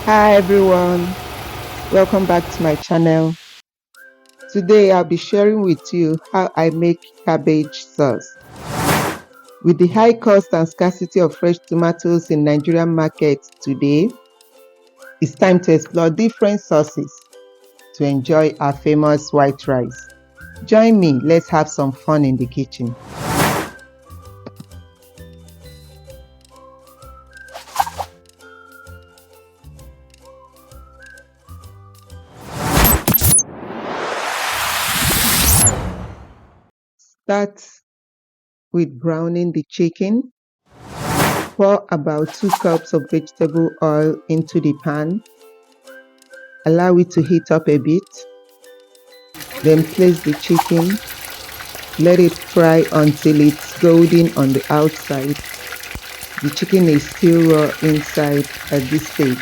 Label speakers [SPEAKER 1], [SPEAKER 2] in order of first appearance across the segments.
[SPEAKER 1] Hi everyone, welcome back to my channel. Today I'll be sharing with you how I make cabbage sauce. With the high cost and scarcity of fresh tomatoes in Nigerian markets today, it's time to explore different sauces to enjoy our famous white rice. Join me, let's have some fun in the kitchen. Start with browning the chicken. Pour about 2 cups of vegetable oil into the pan. Allow it to heat up a bit. Then place the chicken. Let it fry until it's golden on the outside. The chicken is still raw inside at this stage.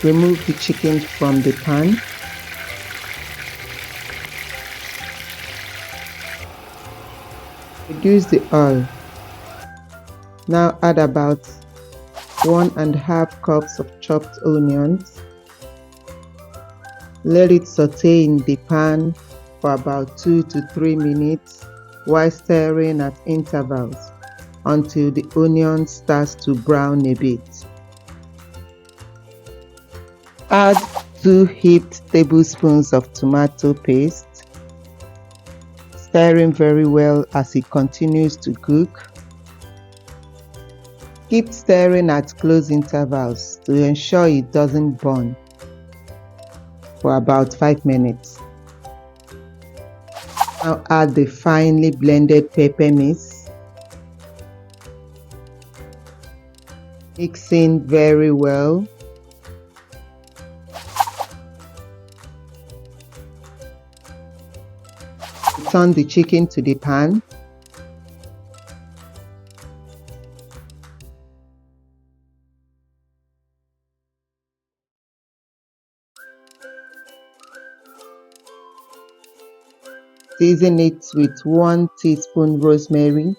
[SPEAKER 1] Remove the chicken from the pan. Reduce the oil. Now add about 1.5 cups of chopped onions. Let it saute in the pan for about 2 to 3 minutes while stirring at intervals until the onion starts to brown a bit. Add 2 heaped tablespoons of tomato paste, stirring very well as it continues to cook. Keep stirring at close intervals to ensure it doesn't burn for about 5 minutes. Now add the finely blended pepper mix. Mix in very well. Turn the chicken to the pan. Season it with 1 teaspoon rosemary,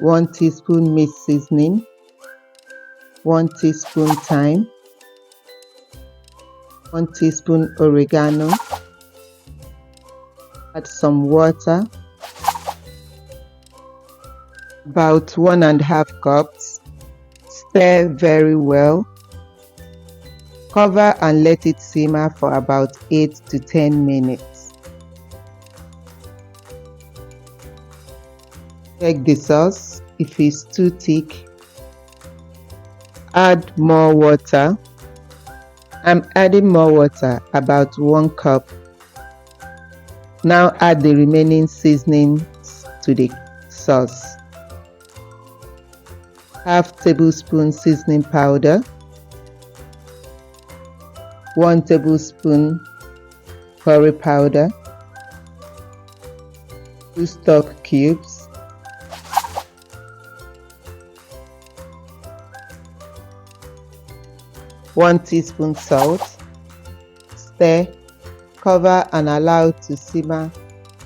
[SPEAKER 1] 1 teaspoon mix seasoning, 1 teaspoon thyme, 1 teaspoon oregano. Add some water, about 1.5 cups. Stir very well. Cover and let it simmer for about 8 to 10 minutes. Check the sauce. If it's too thick, add more water. I'm adding more water, about 1 cup. Now add the remaining seasonings to the sauce. Half tablespoon seasoning powder, 1 tablespoon curry powder, 2 stock cubes, 1 teaspoon salt. Stir, cover and allow to simmer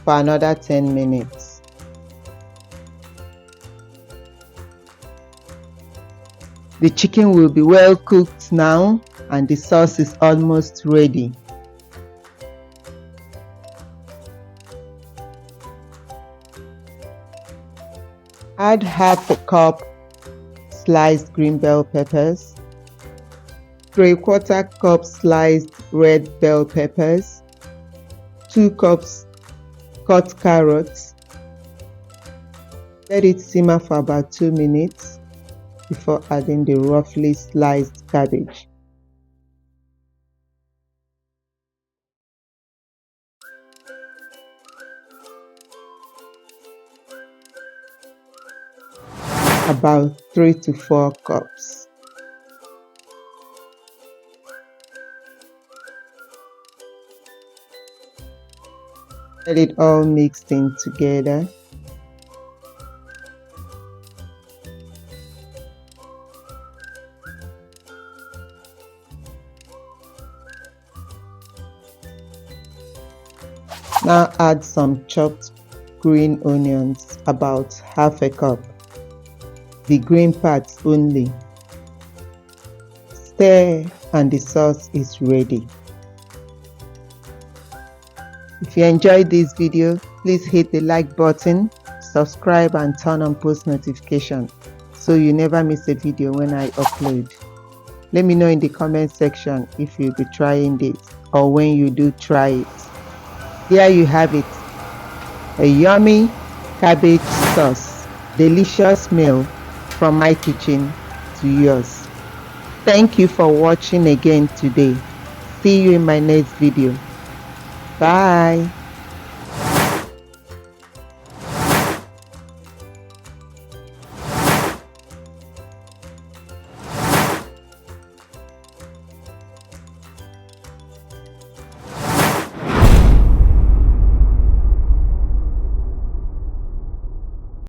[SPEAKER 1] for another 10 minutes. The chicken will be well cooked now and the sauce is almost ready. Add half a cup sliced green bell peppers, 3/4 cup sliced red bell peppers, 2 cups cut carrots. Let it simmer for about 2 minutes before adding the roughly sliced cabbage. About 3 to 4 cups. Get it all mixed in together. Now add some chopped green onions, about half a cup, the green parts only. Stir and the sauce is ready. If you enjoyed this video, please hit the like button, subscribe and turn on post notifications so you never miss a video when I upload. Let me know in the comment section if you'll be trying this or when you do try it. There you have it, a yummy cabbage sauce, delicious meal from my kitchen to yours. Thank you for watching again today. See you in my next video. Bye.